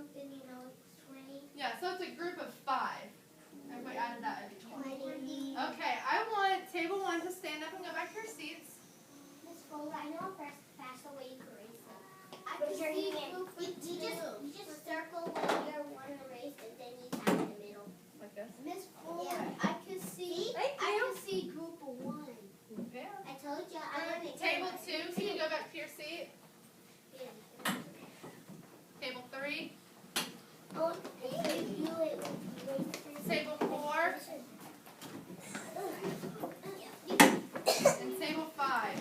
and it's 20. Yeah, so it's a group of 5. If we added that, it'd be 20. Okay, I want table 1 to stand up and go back to your seats. Miss Fuller, I know I'm fast away you can erase it. I Put can your see hand. you just circle when you're one erased and then you tap in the middle. Like this? Miss Fuller, Yeah. I can see. Thank I you. can see group of 1. Yeah. I told you I'm gonna Table 2, can you go back to your seat? Yeah. Table 3. Oh, if you do it. Table 4. And table 5.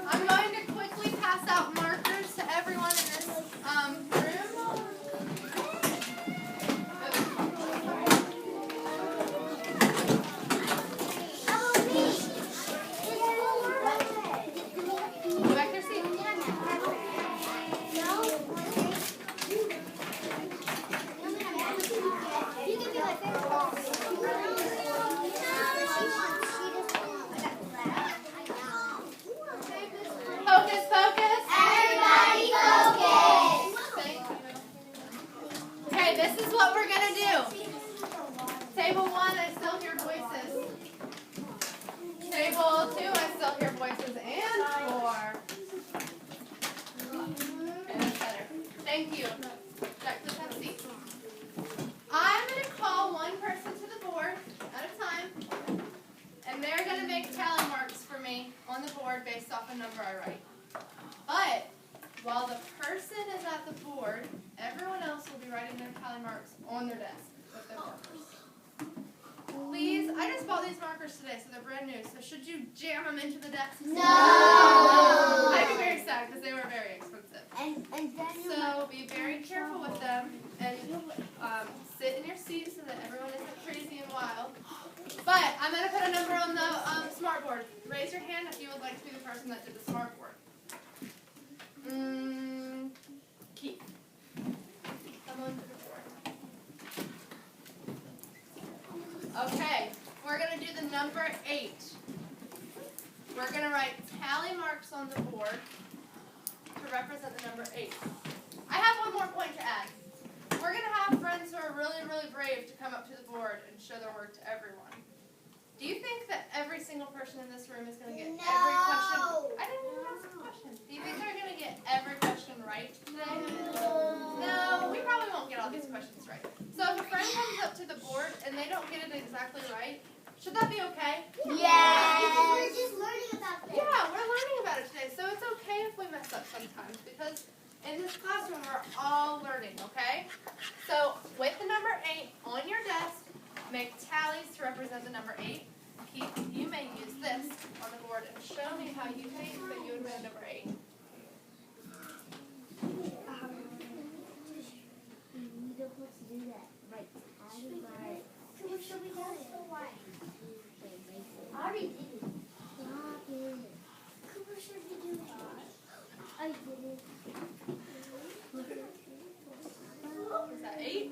I'm going to quickly pass out markers to everyone in this room. Go back to your seat. Focus, focus. Everybody focus. Thank you. Okay, this is what we're going to do. Table 1, I still hear voices. Table 2, I still hear voices. And 4. Okay, that's better. Thank you. Jack, please have a seat. I'm going to call one person to the board at a time. And they're going to make tally marks for me on the board based off a number I write. But while the person is at the board, everyone else will be writing their tally marks on their desk with their markers. Please, I just bought these markers today, so they're brand new. So should you jam them into the desk? No. I'd be very sad because they were very expensive. And then So be very careful with them and sit in your seat so that everyone isn't crazy and wild. But I'm going to put a number on the smart board. Raise your hand if you would like to be the person that did the smart board. Keith. Come on to the board. Okay, we're going to do the number 8. We're going to write tally marks on the board to represent the number 8. I have one more point to add. We're going to have friends who are really, really brave to come up to the board and show their work to everyone. Do you think that every single person in this room is going to get every question? I didn't even ask a question. Do you think they're going to get every question right today? No, we probably won't get all these questions right. So if a friend comes up to the board and they don't get it exactly right, should that be okay? yeah. We're just learning about this. Yeah, we're learning about it today, so it's okay if we mess up sometimes because in this classroom we're all learning, okay? So with the number 8 on your desk, make tallies to represent the number 8. Keith, you may use this on the board and show me how you think that you would win number 8. We don't want to do that. Right. Who should we do it? I already did it. Stop it. Cooper should we do it? I did it. Is that 8?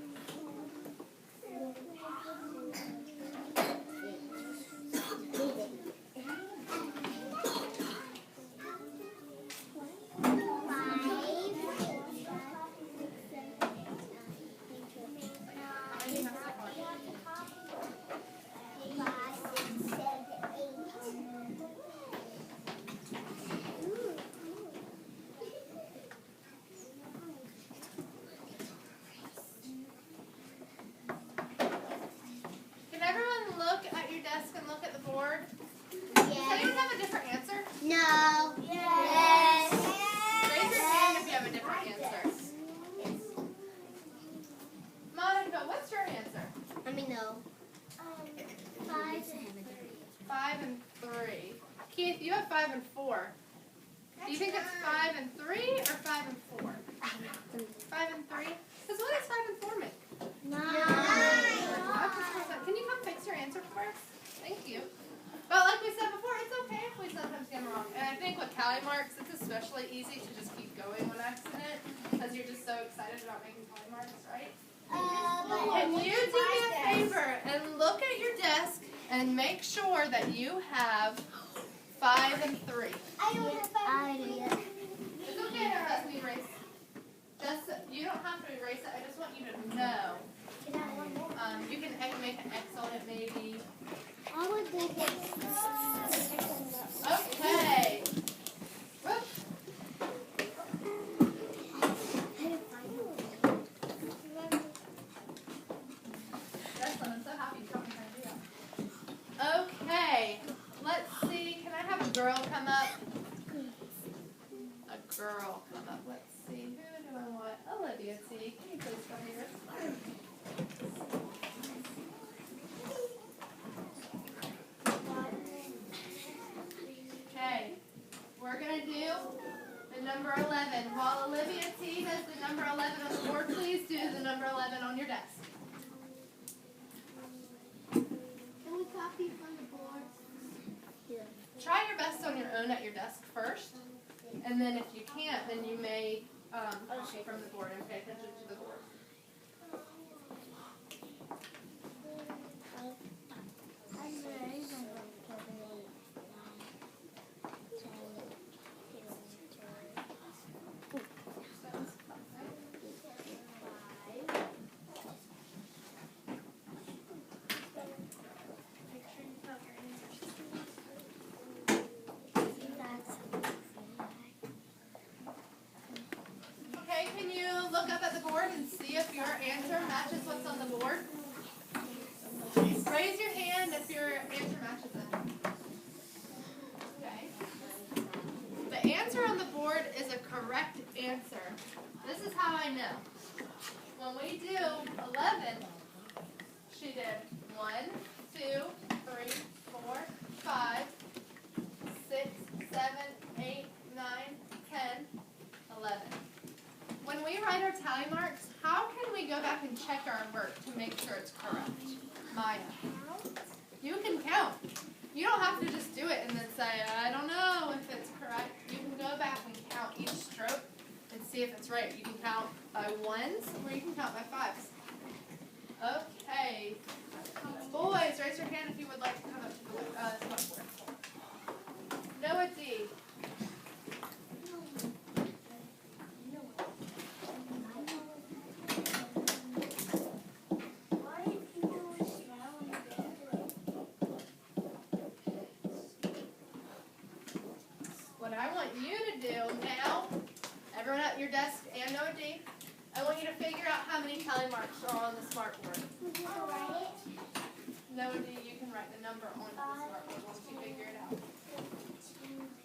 Can everyone look at your desk and look at the board? Does anyone have a different answer? No. Yes. Raise your hand if you have a different answer. Monica, what's your answer? Let me know. 5 5 and 3. Keith, you have 5 and 4. Do you think it's 5 and 3 or 5 and 4? 5 and 3? Because what does 5 and 4 make? 9. Can you come fix your answer for us? Thank you. But like we said before, it's okay if we sometimes get them wrong. And I think with tally marks, it's especially easy to just keep going on accident because you're just so excited about making tally marks, right? Can you do me a favor and look at your desk and make sure that you have 5 and 3? I don't have 5 and 3. It's okay if it doesn't erase. You don't have to erase it. I just want you to know. Can I have one more? You can make an X on it maybe. I would think it's Okay. Whoop. Excellent. I'm so happy you taught me how to do that. Okay. Let's see. Can I have a girl come up? A girl come up. Let's see. Who do I want? Olivia T. Can you please come here? Okay. We're going to do the number 11. While Olivia T does the number 11 on the board, please do the number 11 on your desk. Can we copy from the board? Yeah. Try your best on your own at your desk first. And then if you can't, then you may copy from the board and pay attention to the board. Okay, can you look up at the board and see if your answer matches what's on the board? Raise your hand if your answer matches it. Okay. The answer on the board is a correct answer. This is how I know. When we do 11, she did 1, 2, 3, 4, 5, 6, 7, 8, 9, 10, 11. When we write our tally marks, how can we go back and check our work to make sure it's correct? Maya. You can count. You don't have to just do it and then say, I don't know if it's correct. You can go back and count each stroke and see if it's right. You can count by ones or you can count by fives. Okay. Boys, raise your hand if you would like to come up to the board. Noah D. What I want you to do now, everyone at your desk and Noah D, I want you to figure out how many tally marks are on the smartboard. Noah D, you can write the number on the smartboard once you figure it out.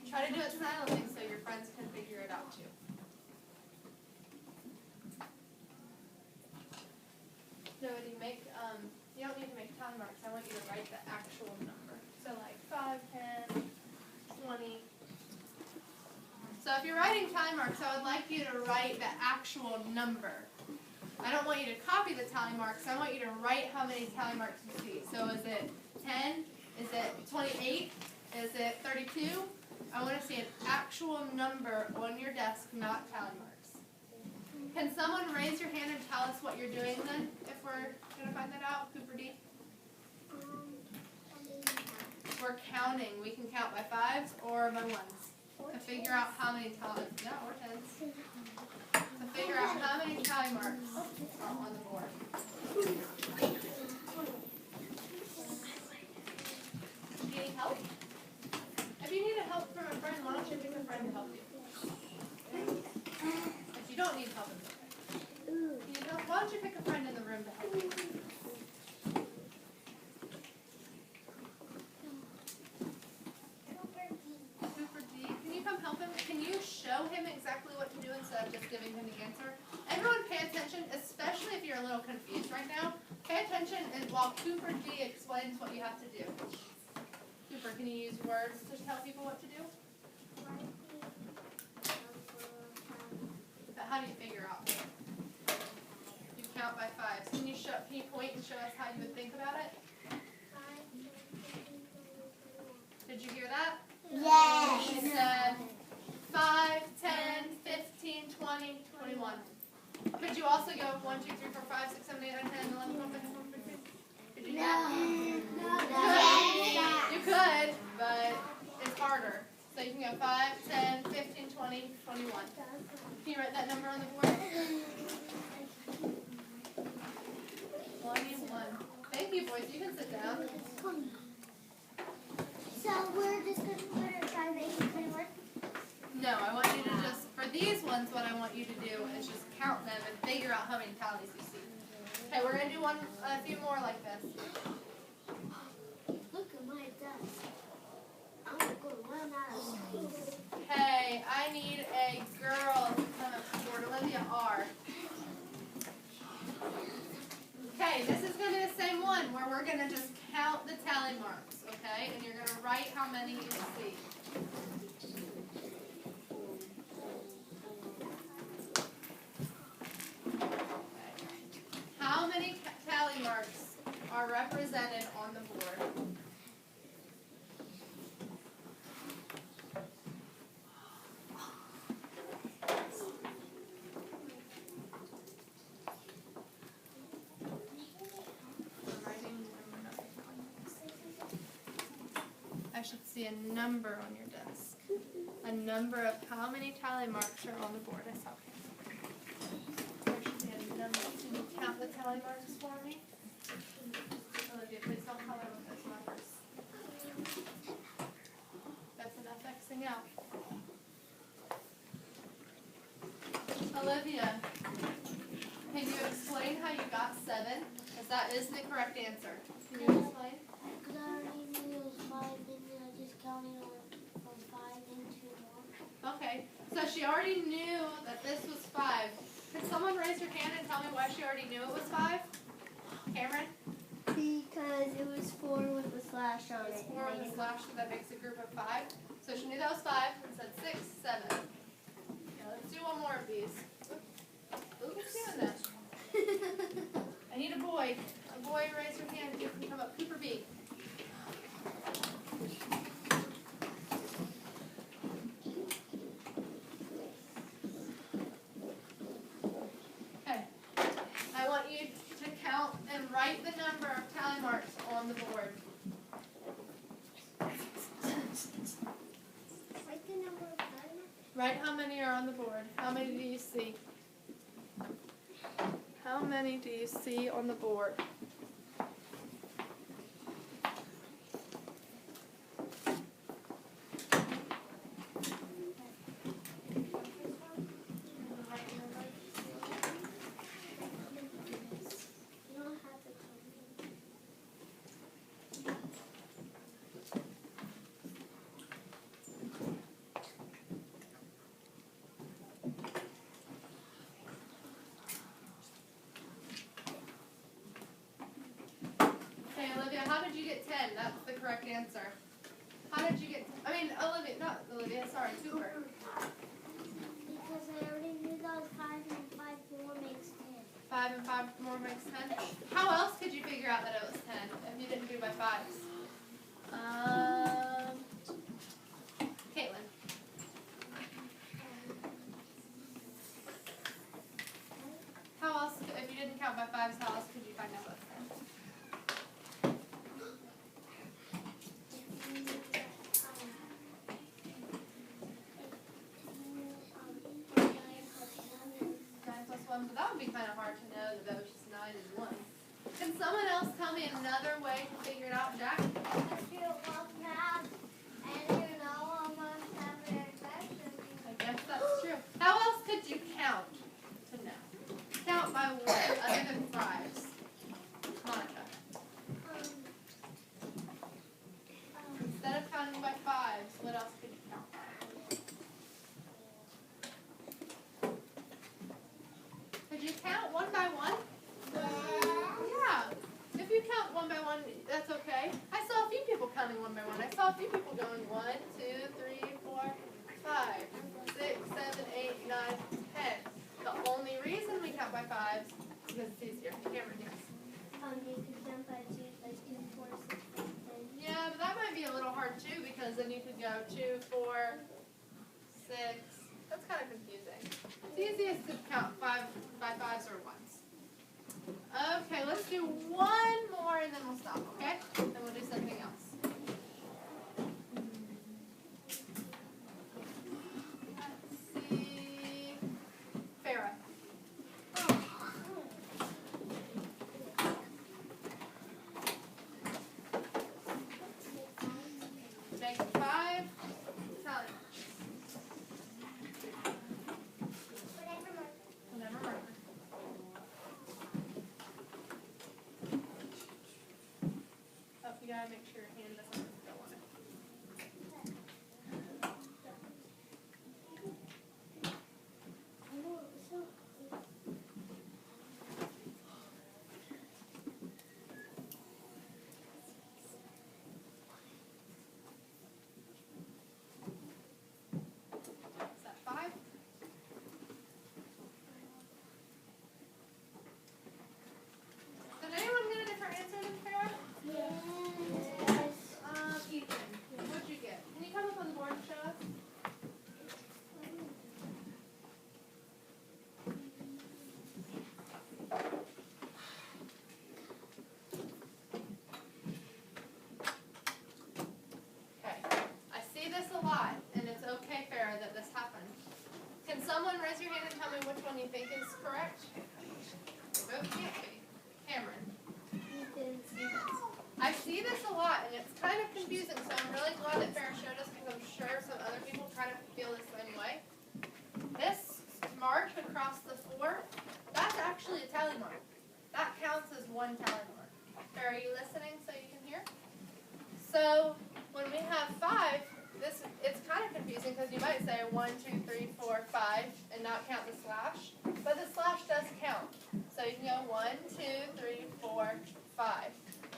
Try to do it silently so your friends can figure it out too. Noah D, you don't need to make tally marks. I want you to write the actual number. So like 5, 10, 20. So if you're writing tally marks, I would like you to write the actual number. I don't want you to copy the tally marks. I want you to write how many tally marks you see. So is it 10? Is it 28? Is it 32? I want to see an actual number on your desk, not tally marks. Can someone raise your hand and tell us what you're doing then, if we're going to find that out? Cooper D? We're counting. We can count by fives or by ones. To figure out how many tally, yeah, or tens. To figure out how many tally marks are on the board. Do you need help? If you need help from a friend, why don't you pick a friend to help you? If you don't need help, it's okay. Why don't you pick a friend in the room to help you? Can you show him exactly what to do instead of just giving him the answer? Everyone pay attention, especially if you're a little confused right now. Pay attention while Cooper D explains what you have to do. Cooper, can you use words to tell people what to do? But how do you figure out? You count by fives. Can you point and show us how you would think about it? Did you hear that? Yes. She said 5, 10, 15, 20, 21. Could you also go 1, 2, 3, 4, 5, 6, 7, 8, 9, 10, 11, 12, 13, 14, 15? Could you do that? No. You could, but it's harder. So So you can go 5, 10, 15, 20, 21. Can you write that number on the board? 21. Thank you, boys. You can sit down. So we're just going to put it 5, 8, 21? No, I want you to just, for these ones, what I want you to do is just count them and figure out how many tallies you see. Okay, we're going to do a few more like this. Look at my desk. I'm going to run out of space. Okay, I need a girl to come up forward. Olivia R. Okay, this is going to be the same one where we're going to just count the tally marks, okay? And you're going to write how many you see. How many tally marks are represented on the board? I should see a number on your desk. A number of how many tally marks are on the board. I saw it. There should be a number. Can you count the tally marks for me? Olivia, please don't color with those numbers. That's enough Xing out. Olivia, can you explain how you got 7? Because that is the correct answer. Can you explain? Because I already knew it was 5, and then I just counted from 5 into 1. Okay, so she already knew that this was 5. Could someone raise their hand and tell me why she already knew it was 5? Cameron? Because it was 4 with a slash on It's it. 4 with a slash, so that makes a group of 5. So she knew that was 5 and said 6, 7. Now let's do one more of these. Who's doing that? I need a boy. A boy, raise your hand if you can come up. Cooper B. Okay. I want you to count and write the number of tally marks on the board. Write the number of diamonds. Write how many are on the board. How many do you see? How many do you see on the board? You don't have to tell me. Okay, Olivia, how did you get 10? That's the correct answer. How did you get, Olivia, not Olivia, sorry, Cooper. Because I already knew that was 5 and 5 more makes 10. 5 and 5 more makes 10. How else could you figure out that it was 10 if you didn't do by 5s? Caitlin. How else, if you didn't count by 5s, how else could you find out what's 10? Nine plus 1, but that would be kind of hard to know that that was just 9 and 1. Can someone else tell me another way to figure it out, Jack? I guess that's true. How else could you count to know? Count by what other than 5s? Monica. Instead of counting by 5s, what else could you count by? Could you count 1 by 1? Yeah. If you count 1 by 1, that's okay. I saw a few people counting 1 by 1. I saw a few people going 1, 2, 3, 4, 5, 6, 7, 8, 9, 10. The only reason we count by 5s is because it's easier. Cameron, yes. You could jump by 2, like 2, 4, 6, 7. Yeah, but that might be a little hard too because then you could go 2, 4, 6. That's kind of confusing. It's easiest to count 5 by 5s or 1s. Okay, let's do one more and then we'll stop, okay? Then we'll do something else. gotta make sure your hand doesn't go on it. Is that 5? Did anyone get a different answer than Farrah? Yes. Ethan, what'd you get? Can you come up on the board and show us? Okay. I see this a lot, and it's okay, Farrah, that this happened. Can someone raise your hand and tell me which one you think is correct? They both can't be. Cameron. I see this a lot, and it's kind of confusing, so I'm really glad that Farrah showed us because I'm sure some other people kind of feel the same way. This mark across the floor, that's actually a tally mark. That counts as one tally mark. Farrah, are you listening so you can hear? So when we have 5, it's kind of confusing because you might say 1, 2, 3, 4, 5 and not count the slash, but the slash does count. So you can go 1, 2, 3, 4, 5.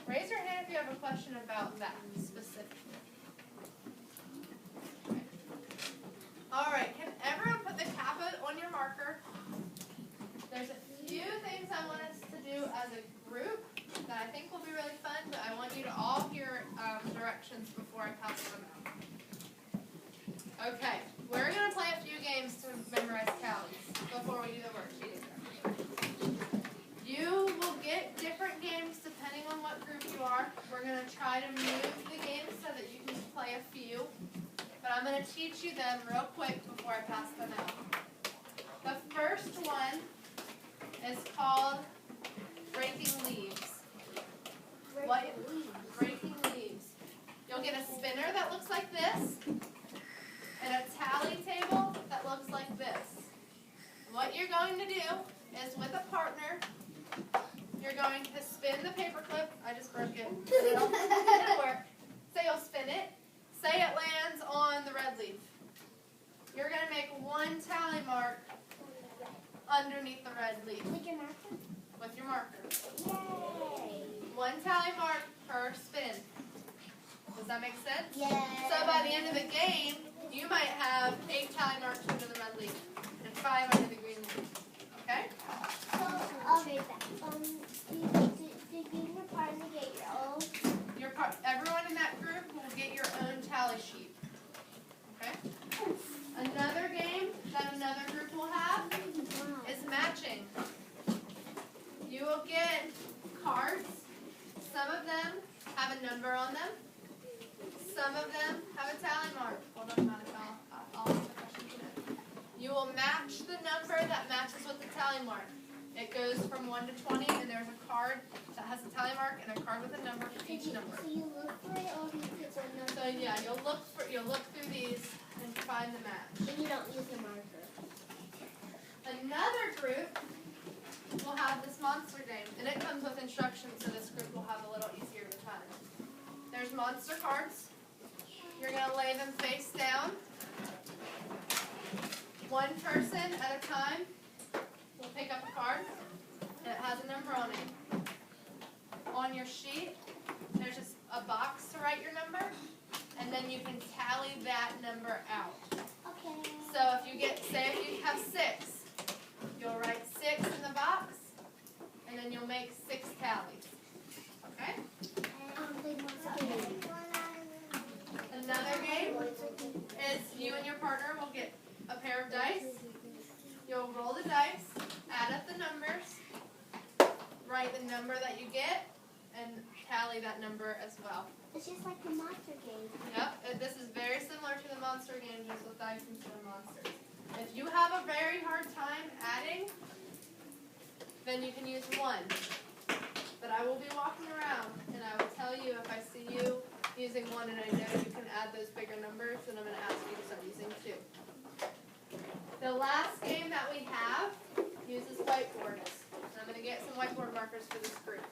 Raise your hand if you have a question about that specifically. Okay. All right, can everyone put the caput on your marker? There's a few things I want us to do as a group that I think will be really fun, but I want you to all hear directions before I pass them out. Okay, we're going to play a few games to memorize tallies before we do the worksheet. You will get different games depending on what group you are. We're going to try to move the games so that you can play a few. But I'm going to teach you them real quick before I pass them out. The first one is called Breaking Leaves. Breaking Leaves. You'll get a spinner that looks like this and a tally table that looks like this. What you're going to do is with a partner, you're going to spin the paperclip. I just broke it. It'll work. Say you'll spin it. Say it lands on the red leaf. You're going to make one tally mark underneath the red leaf. With your marker? With your marker. Yay! One tally mark per spin. Does that make sense? Yay! So by the end of the game, you might have 8 tally marks under the red leaf and 5 under the green leaf. Okay? So, did you and your partner get your own? Everyone in that group will get your own tally sheet. Okay? Another game that another group will have is matching. You will get cards. Some of them have a number on them. Some of them have a tally mark. Hold on a minute, I'll ask the question in a minute. You will match the number that matches with the tally mark. It goes from 1 to 20, and there's a card that has a tally mark and a card with a number for each number. So you look for it or you pick one number? So yeah, you'll look through these and find the match. And you don't use a marker. Another group will have this monster game, and it comes with instructions, so this group will have a little easier to find. There's monster cards. You're going to lay them face down. One person at a time will pick up a card, and it has a number on it. On your sheet, there's just a box to write your number, and then you can tally that number out. Okay. So if you have 6, you'll write 6 in the box, and then you'll make 6 tallies. Okay? Another game is you and your partner will get a pair of dice. You'll roll the dice, add up the numbers, write the number that you get, and tally that number as well. It's just like the monster game. Yep, this is very similar to the monster game, just with dice instead of monsters. If you have a very hard time adding, then you can use 1. But I will be walking around, and I will tell you if I see you using 1 and I know you can add those bigger numbers, then I'm going to ask you to start using 2. The last game that we have uses whiteboards. And I'm going to get some whiteboard markers for this group.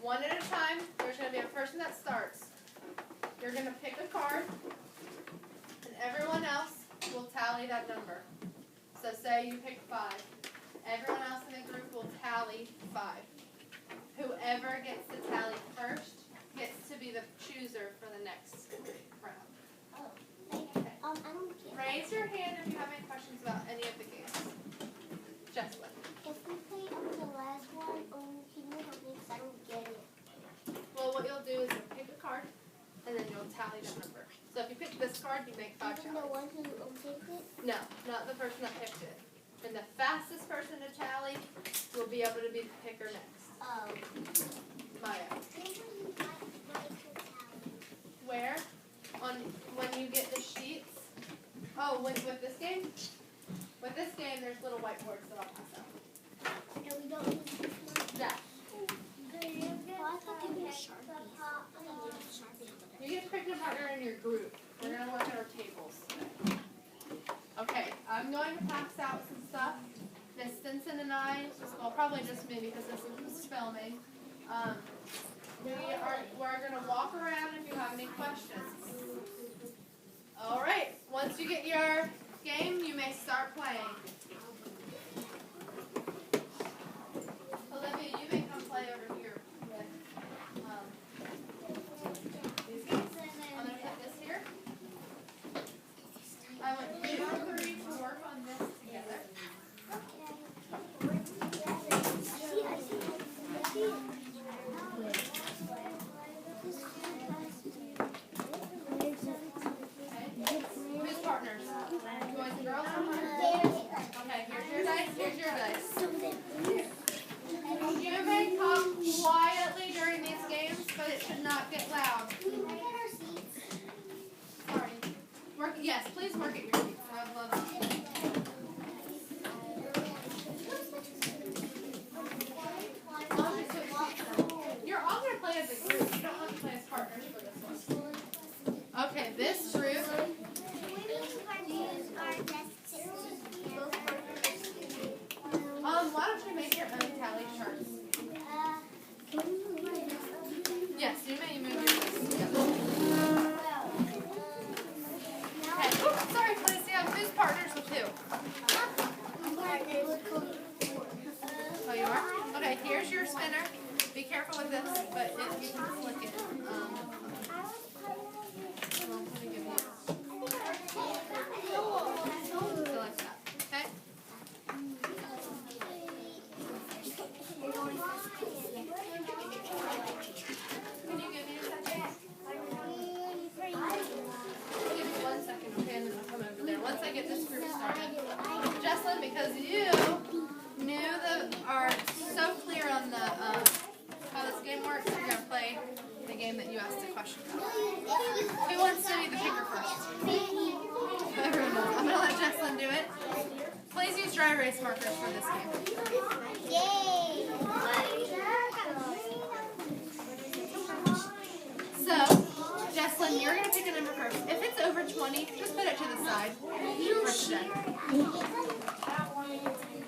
One at a time, there's going to be a person going to pick a card, and everyone else will tally that number. So say you pick 5. Everyone else in the group will tally 5. Whoever gets to tally first gets to be the chooser for the next round. Okay. I don't get Raise your hand if you have any questions about any of the games. Jesslyn. If we play up the last one, can you help me? Because I don't get it. Well, what you'll do is you'll pick a card, and then you'll tally that number. So if you pick this card, you make 5 Even the tallies. one who picked it? No, not the person that picked it. And the fastest person to tally will be able to be the picker next. Oh. Maya. Where? On when you get the sheets? Oh, with this game? With this game, there's little whiteboards that I'll pass out. And we don't use this one? Yeah. Oh, I thought they were Sharpies. I thought they were Sharpies. You get to pick a partner in your group. We're going to look at our tables today. Okay, I'm going to pass out some stuff. Miss Stinson and I, well, probably just me because this is filming. We're going to walk around if you have any questions. All right, once you get your game, you may start playing. Olivia, you may come play over here with these guys. I'm going to put this here. I want you all 3 to work on this together. Who's partners? Boys and girls? Okay, here's your dice, here's your dice. You may talk quietly during these games, but it should not get loud. Sorry. Yes, please work at your seats. I would love it. You're all going to play as a group. You don't have to play as partners for this one. Okay, this group. Why don't you make your own tally charts? Yes, you may move your lists together. Okay. Oops, sorry, Felicia. Who's partners with who? Oh, you are? Okay, here's your spinner. Be careful with this, but if you can flick it. Let me give you so like that. Okay? Can you give me a second? Give me 1 second, okay, and then I'll come over there. Once I get this group started. Jesslyn, because you are so clear on the how this game works, you're going to play the game that you asked a question about. Who wants to be the picker first? Everyone knows. I'm going to let Jesslyn do it. Please use dry erase markers for this game. Yay! So, Jesslyn, you're going to pick a number first. If it's over 20, just put it to the side for today.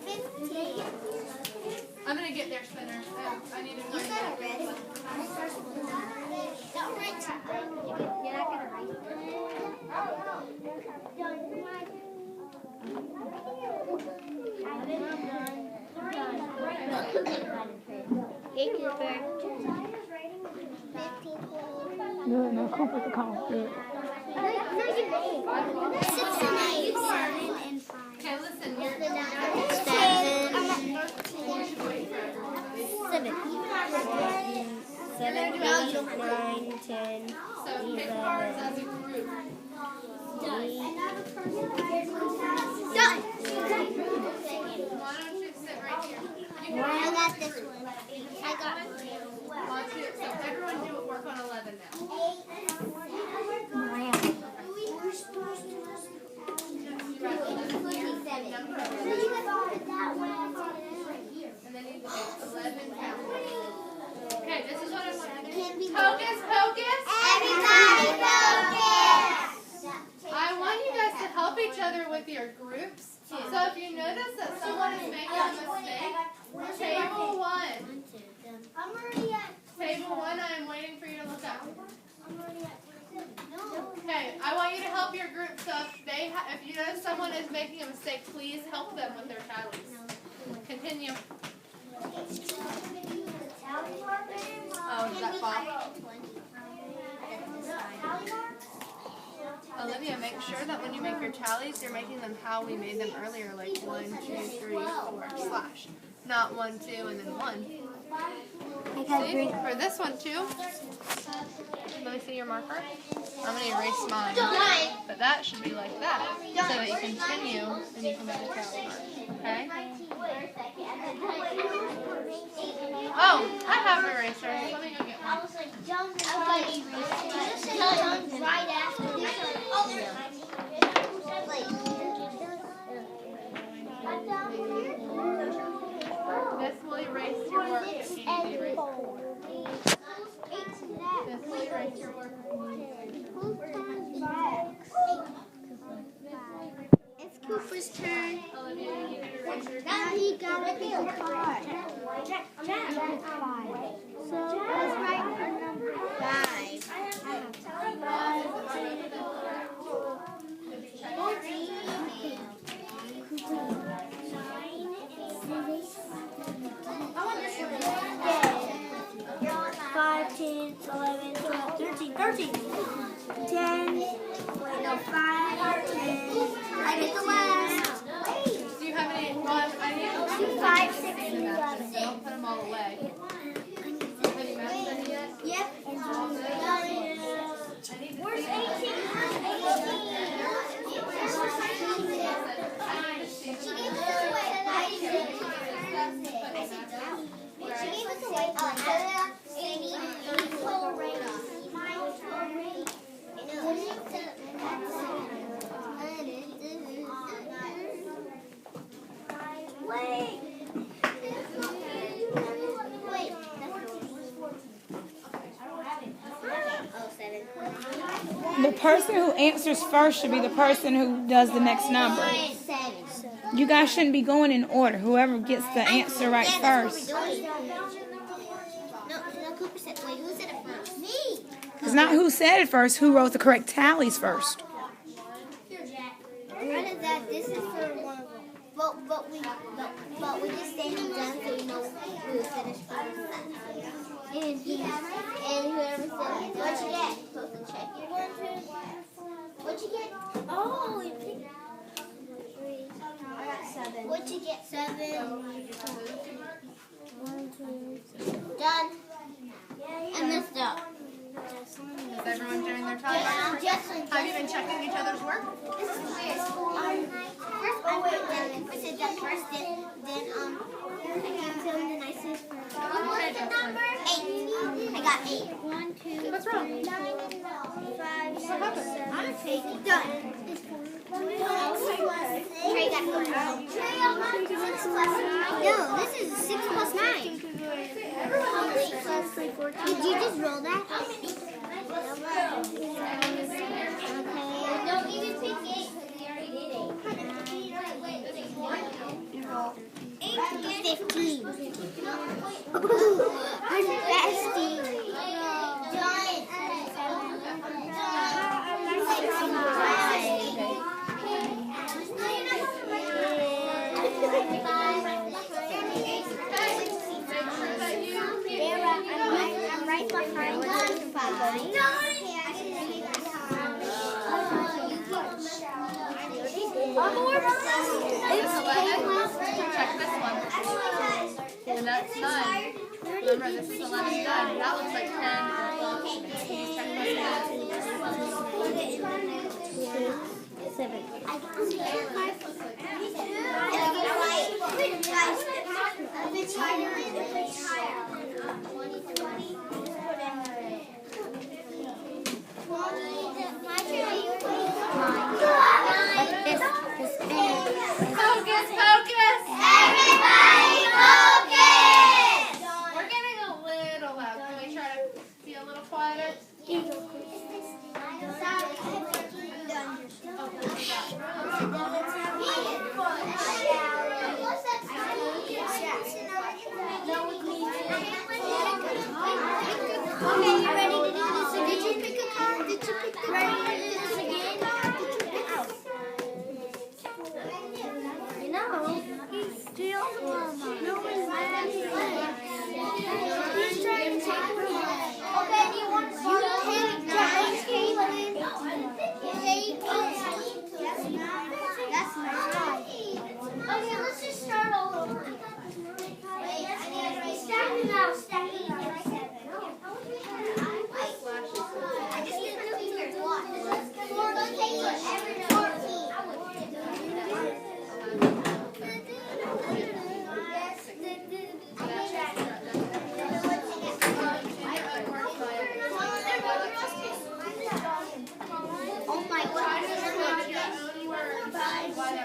15. I'm going to get their spinner. I need to find it. Don't write it. You're not going to write it. No, không phải count. No, you made. 6 and 8. 7 and 5. Okay, listen. You're 7. 7, 8, 9, 10. So pick cards as a group. Done. Why don't you sit right here? You I can got this one. I got one. Why don't you, so everyone do work on 11 now. We're supposed to You write 11 here, number 11, and then you do 11 count. Okay, this is what I want to do. Hocus pocus. Everybody focus! I want you guys to help each other with your groups. So if you notice that someone is making a mistake, table 1. I'm already at Table 1, I am waiting for you to look up. I'm already at Okay, I want you to help your group. So if you notice someone is making a mistake, please help them with their tallies. Continue. Oh, is that Bob? Olivia, make sure that when you make your tallies, you're making them how we made them earlier, like 1, 2, 3, 4, slash. Not 1, 2, and then 1. See? For this one too. Let me see your marker. I'm going to erase mine. But that should be like that. So that you continue and you can make a tally mark. Okay? Oh, I have an eraser. Let me go get one. Right after This will erase your work if you need to erase it. This will erase your work. It's Cooper's turn. Olivia, you need to erase your Now he got a big card. So let's write our number 5. Five, 10, 11, 12, 13, 13, 10, wait, no, 5, 10, I get the last. Do you have any? Well, I need 5, 6, 7, don't put them all away. Have you matched any yet? Yep. Where's 18? She gave us away. Wait. The person who answers first should be the person who does the next number. You guys shouldn't be going in order. Whoever gets the answer right first. No, Cooper said, wait, who said it first? Me. It's not who said it first, who wrote the correct tallies first. Rather that this is for one of them. But we just standing down so we know who finished first. And whoever said, what'd you get? Supposed to check your 1, 2. What'd you get? Oh, you picked 3. I got 7. What'd you get? 7. 1, 2. Done. I messed up. Is everyone doing their tally mark? Have you been checking each other's work? This is weird. First, I wrote down and put it down first, then I gave them the nicest first. What was the number? 8. I got 8. 1, 2, What's wrong? 3, 5, 6, 7. I'm taking done. Trey got 4. No, this is 6 plus 9. 8 plus 3, 14. Did you just roll that? Don't even pick 8 because we already did 8. 15. I'm besting. I'm right behind Check this one. And that's 9. Remember, this is 11 done. That looks like 10 or 12. Check this one. 7. Focus, focus! Everybody focus! We're getting a little loud. Can we try to be a little quieter? No, we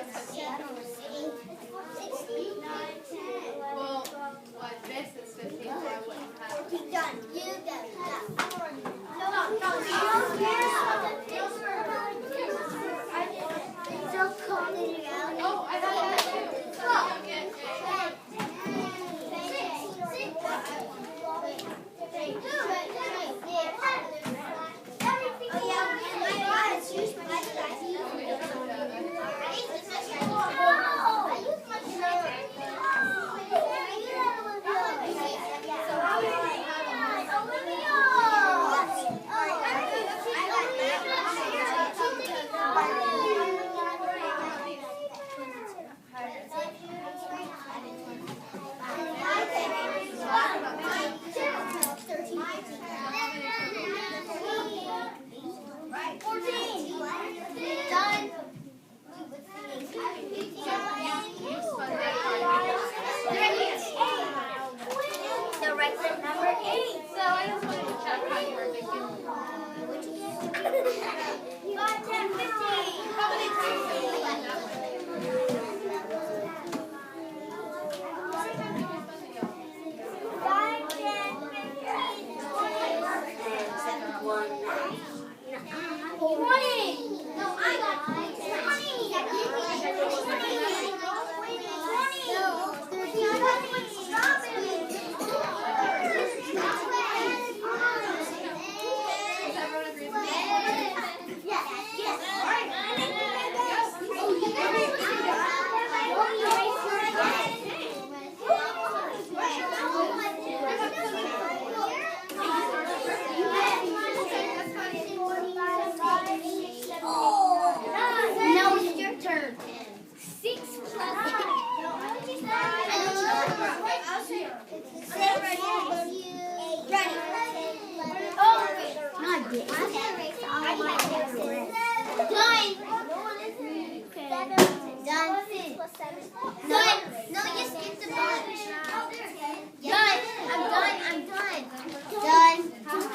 it's 15. Well, like this is 15, so I wouldn't have it. Done. You done. Oh, I have that too. So you get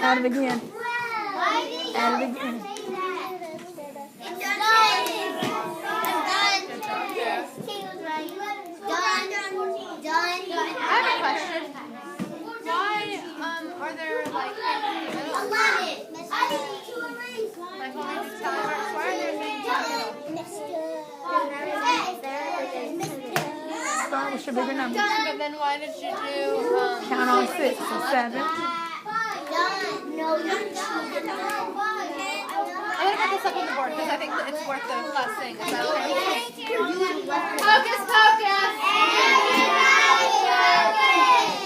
Add it again. Add it again. I have a question. Why are there like things in the middle? Like when we do tally marks, why are there things in the middle? Start with your bigger number. But then why did you do Count on 6 and 7. I'm gonna put this up on the board because I think that it's worth the class thing. Is that okay? Hocus pocus!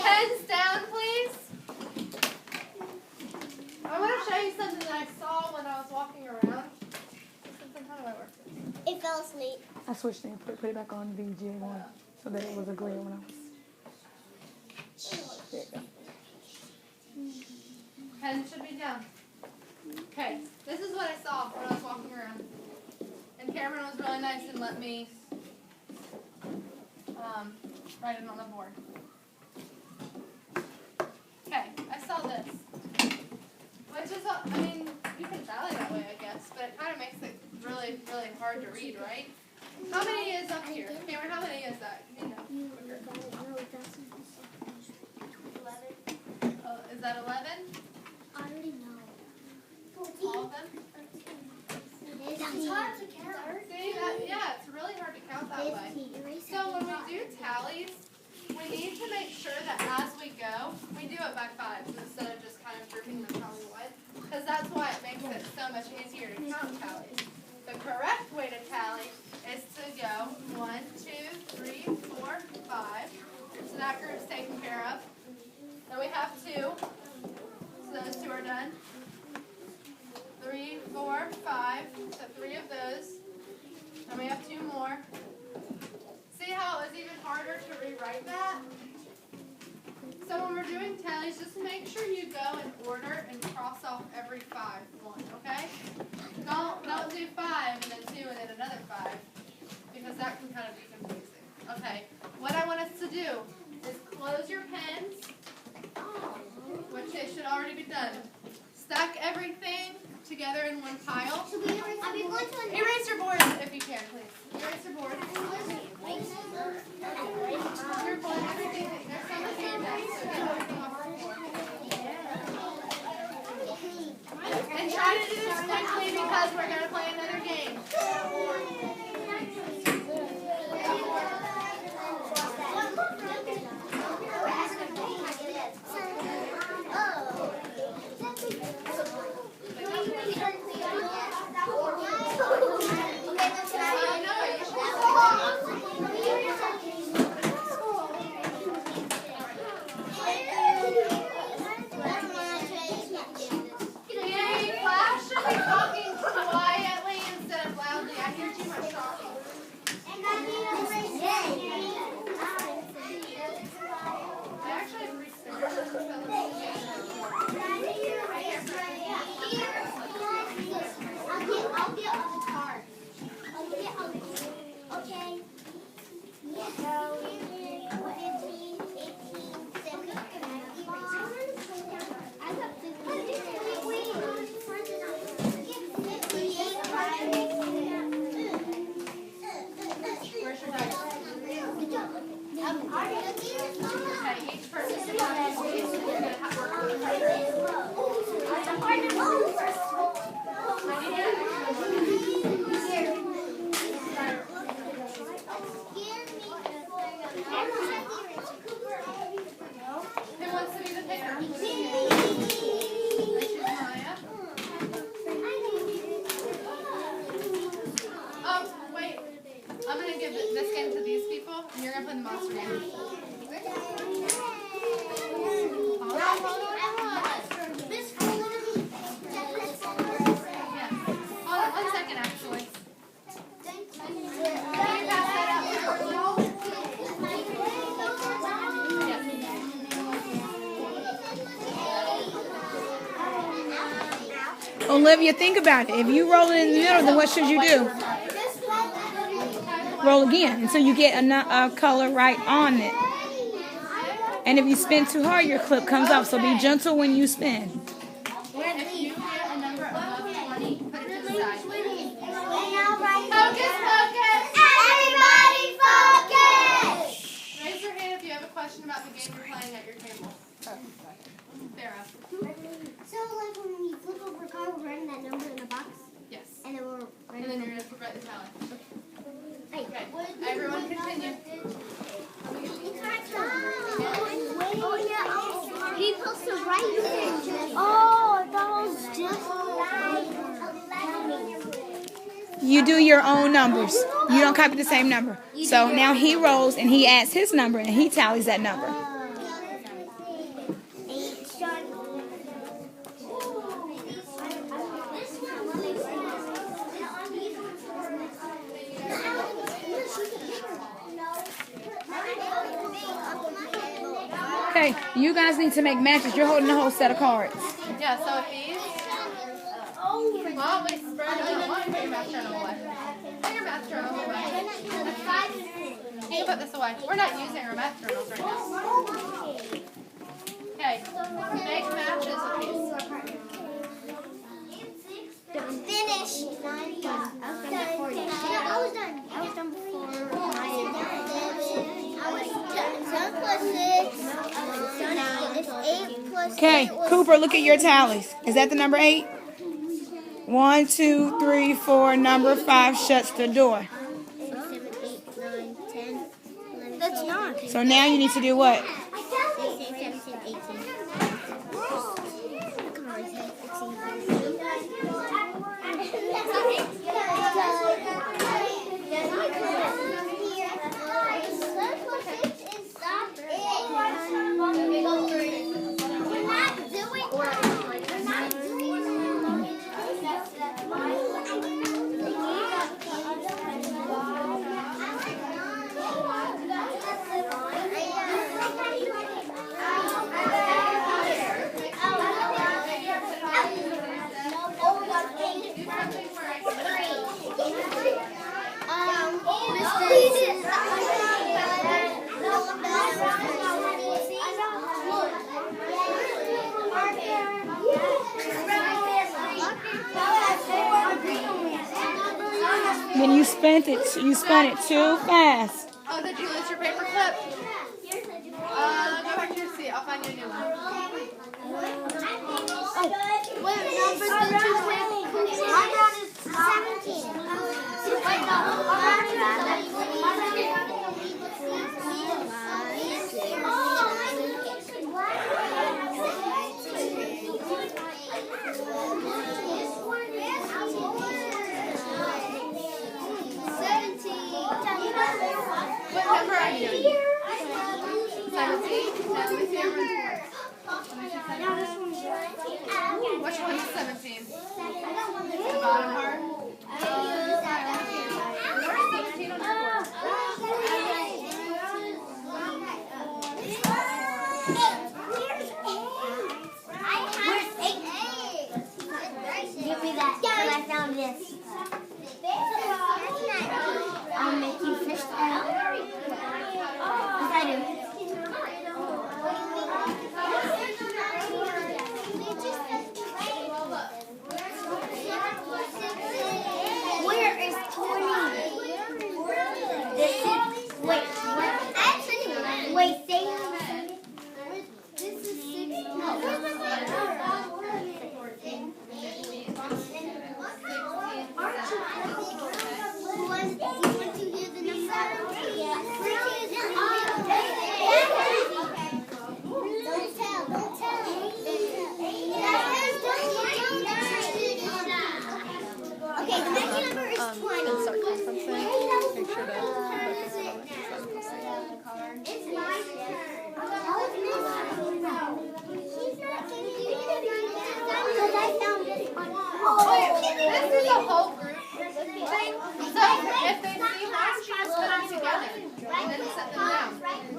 Pens down, please. I want to show you something that I saw when I was walking around. How do I work this? It fell asleep. I switched it and put it back on VJ1 so that it was a glare when I was. There you go. Pen should be down. Okay, this is what I saw when I was walking around. And Cameron was really nice and let me write it on the board. Okay, I saw this. Which is, I mean, you can tally that way, I guess, but it kind of makes it really, really hard to read, right? How many is up here? Cameron, how many is that? You know. Is that 11? I already know. All of them? It's hard to count. See, yeah, it's really hard to count that way. So when we do tallies, we need to make sure that as we go, we do it by 5s instead of just kind of grouping them tally-wise, because that's why it makes it so much easier to count tallies. The correct way to tally is to go 1, 2, 3, 4, 5. So that group's taken care of. Then we have 2. So those 2 are done. 3, 4, 5. So 3 of those. Then we have 2 more. See how it was even harder to rewrite that? So when we're doing tallies, just make sure you go in order and cross off every 5 one, okay? Don't do 5 and then 2 and then another 5, because that can kind of be confusing. Okay, what I want us to do is close your pens, which they should already be done. Stack everything together in one pile. Are we going to Erase your board if you can, please. Erase your board. I'll get on the card. Okay. So, 15, 18, 17. I got 15. Where's your dice? Okay, each person should have a piece. We're going to have work on the Who wants to be the picker? Maya. Oh, wait. I'm going to give this game to these people, and you're going to play the monster game. Hold on. Yeah. Hold on 1 second, actually. Olivia, think about it. If you roll it in the middle, then what should you do? Roll again until you get a color right on it. And if you spin too hard, your clip comes off. So be gentle when you spin. If you get a number above 20, put it to the side. Everybody focus! Raise your hand if you have a question about the game you're playing at your table. Sarah. So, like when we flip over a card, we're writing that number in the box, Yes. and then we're And writing. then you're going to write the tally. Hey, Okay. Everyone continue. it's my turn. Oh yeah. He supposed to write. Oh, that was just. You do your own numbers. You don't copy the same number. So now he rolls and he adds his number and he tallies that number. Okay, you guys need to make matches. You're holding a whole set of cards. Yeah, so if these. Well, we spread it out. Why don't you put your math journal away? Put your math journal away. You can put this away. We're not using our math journals right now. Okay, make matches of these. Finish. I was done. I was done before. I was done. 7 plus 6. It's 8 plus 6. Okay, Cooper, look at your tallies. Is that the number 8? 1, 2, 3, 4. Number 5 shuts the door. 6, 7, 8, 9, 10, 11. That's not. So now you need to do what? 16, 17, 18. Come on, 16. When you spun it too fast. Oh, did you lose your paper clip? Go back to your seat. I'll find you a new one. What number did you pick? My round is 17. Wait, What number are you doing? 17? Let me see everyone's. Which one is 17? The bottom part? want to hear the number? Yeah. Don't tell. Okay, the next number is 20. Make sure to It's my turn. Because I found this one. This is a whole group thing. So if they see one, just put them together and then set them down.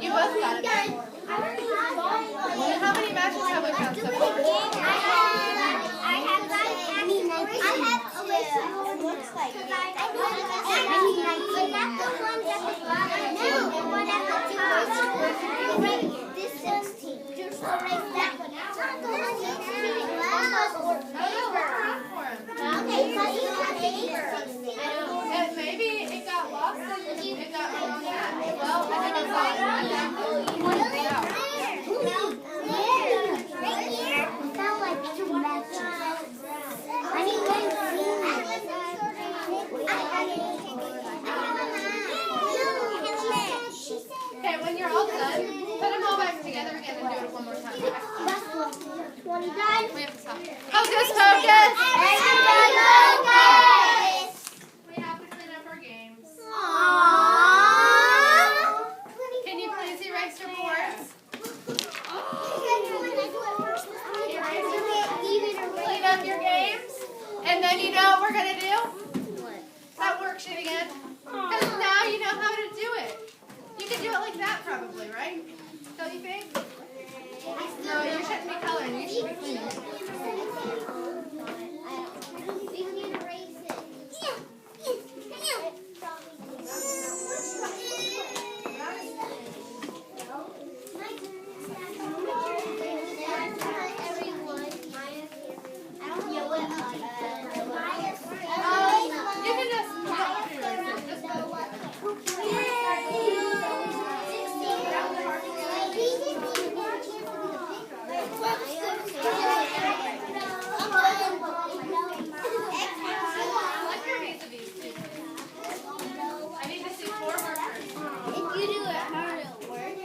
You both got it. Right? How many matches have we found so far? I have a list of looks like. But not the ones at the bottom. No, the one at the top. This 16. Just erase that one. Not the one next to it. Okay, so you have 8. Maybe it got lost and it got wrong at. Well, I think it's all right. Right here. Felt like 2 matches. I need one. Okay, when you're all done, put them all back together again and do it one more time. Okay? 29. We have to stop. Hocus pocus! We have to clean up our games. Can you please erase your boards? Clean up your games. And then you know what we're going to do? That worksheet again. Because now you know how to do it. You can do it like that probably, right? Don't you think? No, you shouldn't be coloring. You should be cleaning. You can just I need to see 4 markers. If you do it hard, it'll work.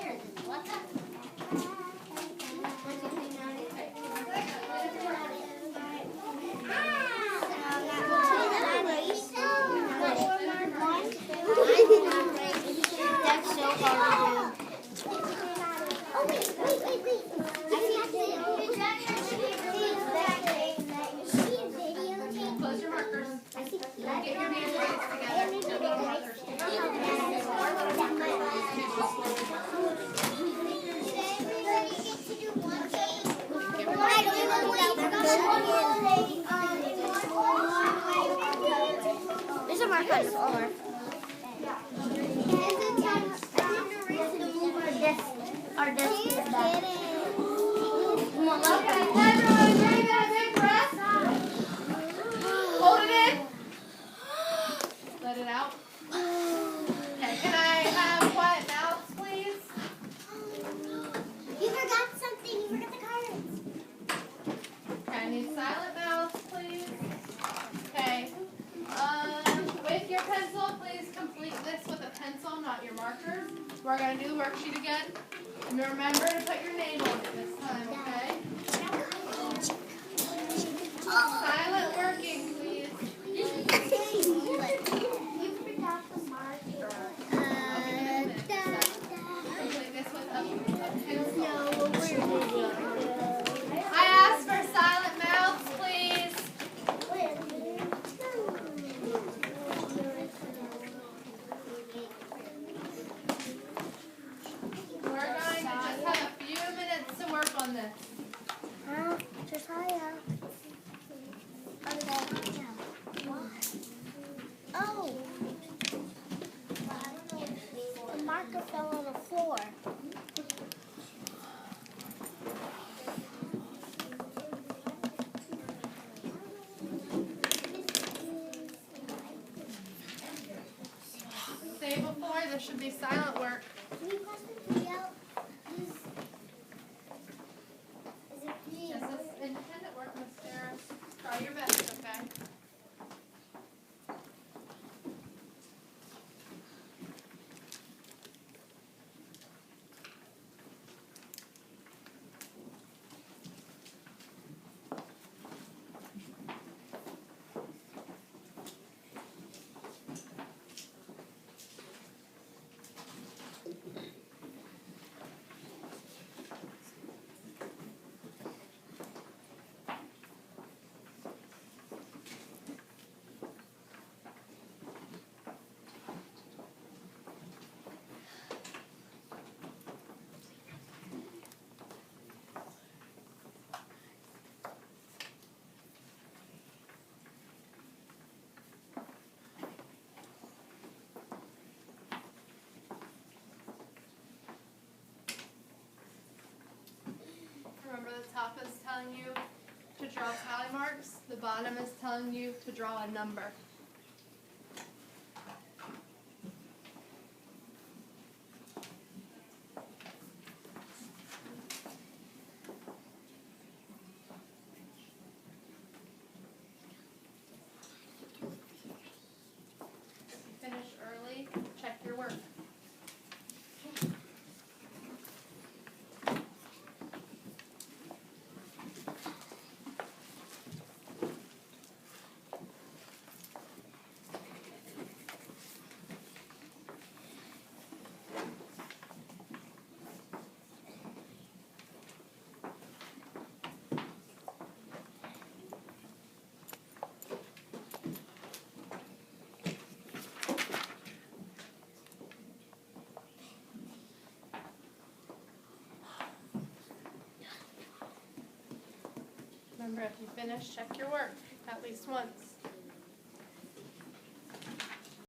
That's so hard to do. Oh, wait. I Close your markers. Get your name tags together. Your little markers. There's a mark on the floor. Our desk is back. Okay, everyone take that big breath. Hold it in. Let it out. Okay, can I have quiet mouths, please? You forgot something. You forgot the cards. Okay, I need silent mouths, please. Okay. With your pencil, please complete this with a pencil, not your markers. We're going to do the worksheet again. And remember to put your name on it this time, okay? Silent working, please. Complete this with a pencil. I asked for silent mouths, please. We're going to just have a few minutes to work on this. Josiah. Oh. The marker fell on the floor. Say before, there should be silent work. Can you pass the key out? Is it key? This is independent work, Miss Sarah. Try your best, okay? draw tally marks. The bottom is telling you to draw a number. If you finish early, check your work. Remember, if you finish, check your work at least once.